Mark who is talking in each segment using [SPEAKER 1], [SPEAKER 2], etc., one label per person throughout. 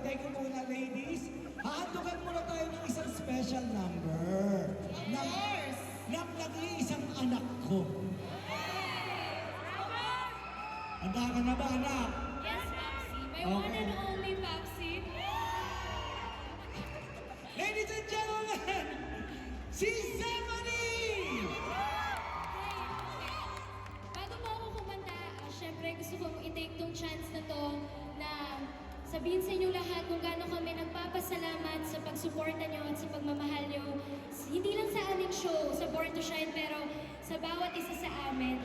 [SPEAKER 1] teka muna, ladies. Hahandugan muna tayo ng isang special number. Ng nag-iisang anak ko. Handa ka na ba, anak?
[SPEAKER 2] Yes, Papsi. My one and only Papsi.
[SPEAKER 1] Ladies and gentlemen, si Zephanie!
[SPEAKER 2] Bago mo ako kumanta, syempre gusto kong i-take tong chance na to na sabihin sa inyong lahat kung gaano kami nagpapasalamat sa pagsuporta nyo at sa pagmamahal nyo. Hindi lang sa aming show, sa Born to Shine, pero sa bawat isa sa amin.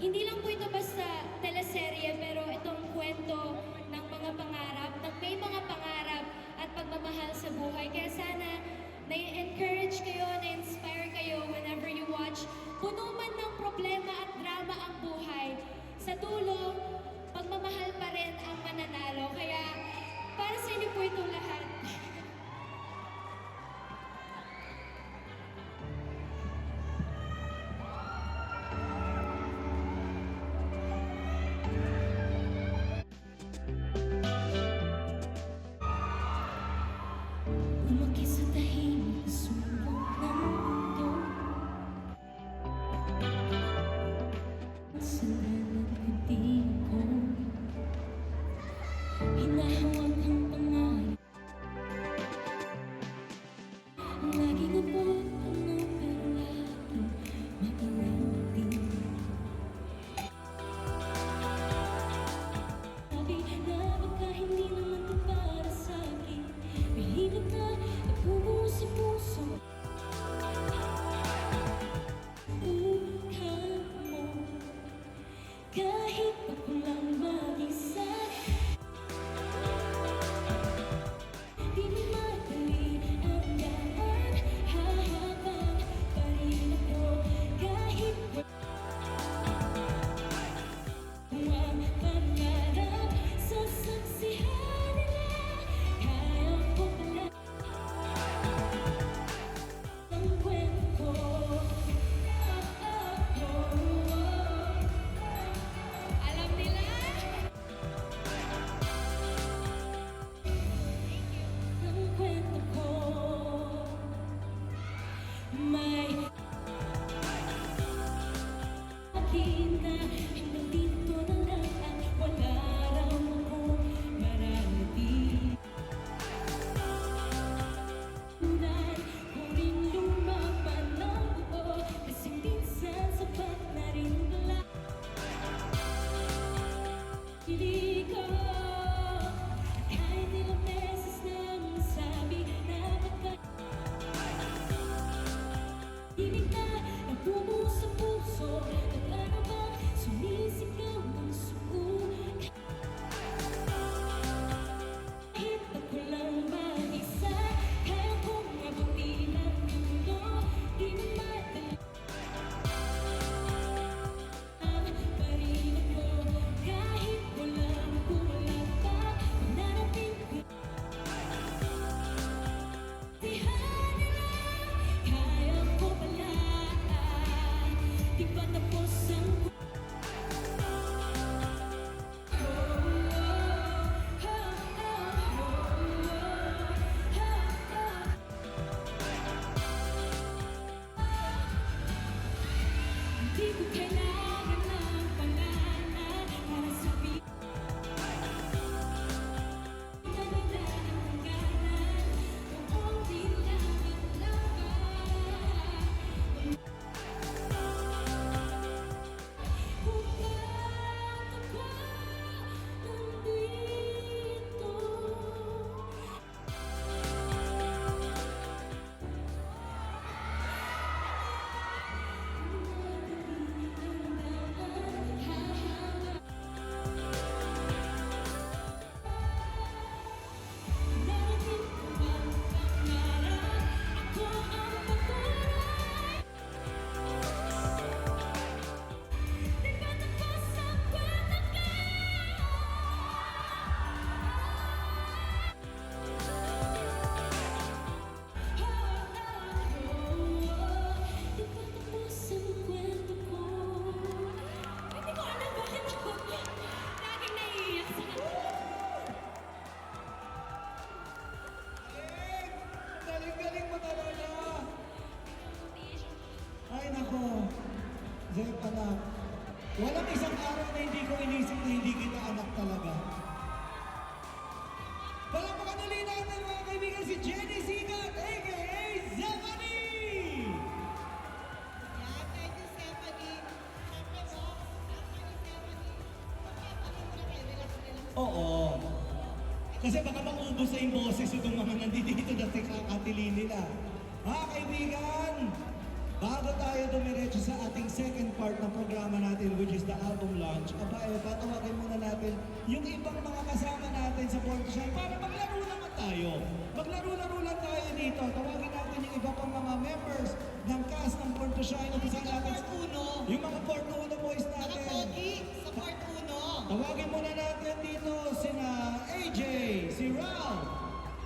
[SPEAKER 2] Hindi lang po ito basta teleserye, pero itong kwento ng mga pangarap, ng may mga pangarap at pagmamahal sa buhay. Kaya sana na-encourage kayo, na-inspire kayo whenever you watch. Puno man ng problema at drama ang buhay. Sa dulo, pagmamahal pa rin ang mananalo. Kaya para sa inyo po itong lahat. Lumaki sa tahimik na sulok ng mundo. Sa lalagdating ko, hinahawak ang pangalan. Laging abot ang pero lahat maiwating. Sabi na baka hindi naman ito para sa akin. May hirap na napubuo sa puso. Mukha mo, kahit ako lang mag-isa.
[SPEAKER 1] Oo. Kasi baka maubos na yung boses itong mga nandito na kakatili nila. Mga kaibigan, bago tayo dumiretso sa ating second part ng programa natin, which is the album launch, patawagin muna natin yung ibang mga kasama natin sa Born to Shine para maglaro naman tayo. Maglaro-laro lang tayo dito. Tawagin natin yung iba pang mga members ng cast ng Born to Shine. Umpisa natin yung mga Port Uno boys natin.
[SPEAKER 3] Sa part 1.
[SPEAKER 1] Tawagin muna natin dito sina AJ, si Ralph,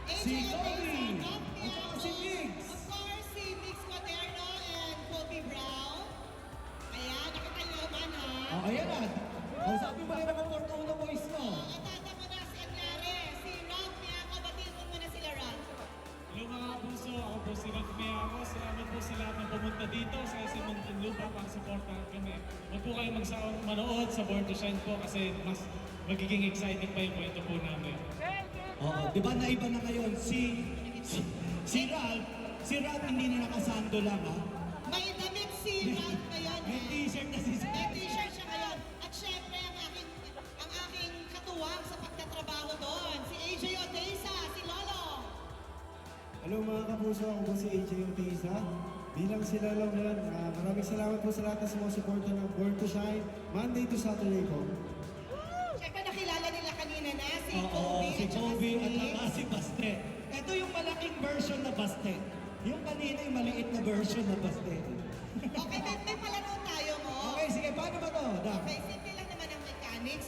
[SPEAKER 1] si Kobe, at saka si Mix.
[SPEAKER 3] Of course, si Mix Moderno and Kobe Brown. Ayan, nakita niyo naman ha.
[SPEAKER 1] Oh, ayan na. Kausapin mo rin ang Port Uno boys mo.
[SPEAKER 3] Atata mo na si Anyare. Si Ralph Miaco, batiin mo muna sila Ralph.
[SPEAKER 4] Hello mga kapuso, ako po si Ralph Miaco. Salamat po sa lahat ng pumunta dito sa SM Muntinlupa para supportahan kami. Huwag po kayo magsawang manood sa Born to Shine po kasi mas magiging exciting pa yung kwento po namin.
[SPEAKER 1] Oo, di ba naiba na ngayon si Ralph hindi na nakasando lang ha.
[SPEAKER 3] May damit si Ralph ngayon.
[SPEAKER 1] May t-shirt na si
[SPEAKER 3] May t-shirt siya ngayon. At syempre, ang aking katuwang sa pagtatrabaho doon, si AJ Oteza, si Lolo.
[SPEAKER 5] Hello mga kapuso, ako po si AJ Oteza. Bilang sila lang yan, maraming salamat po sa lahat ng sumusuporta ng Born to Shine, Monday to Saturday po.
[SPEAKER 3] Syempre, nakilala nila kanina na si
[SPEAKER 1] Oo,
[SPEAKER 3] Kobe
[SPEAKER 1] si
[SPEAKER 3] at saka
[SPEAKER 1] Kobe
[SPEAKER 3] si
[SPEAKER 1] at
[SPEAKER 3] Mix.
[SPEAKER 1] saka si Baste. Ito yung malaking version na Baste. Yung kanina yung maliit na version na Baste.
[SPEAKER 3] Okay, may palaro tayo mo.
[SPEAKER 1] Okay, sige, paano ba to? Dak?
[SPEAKER 3] Okay, simple lang naman ang mechanics.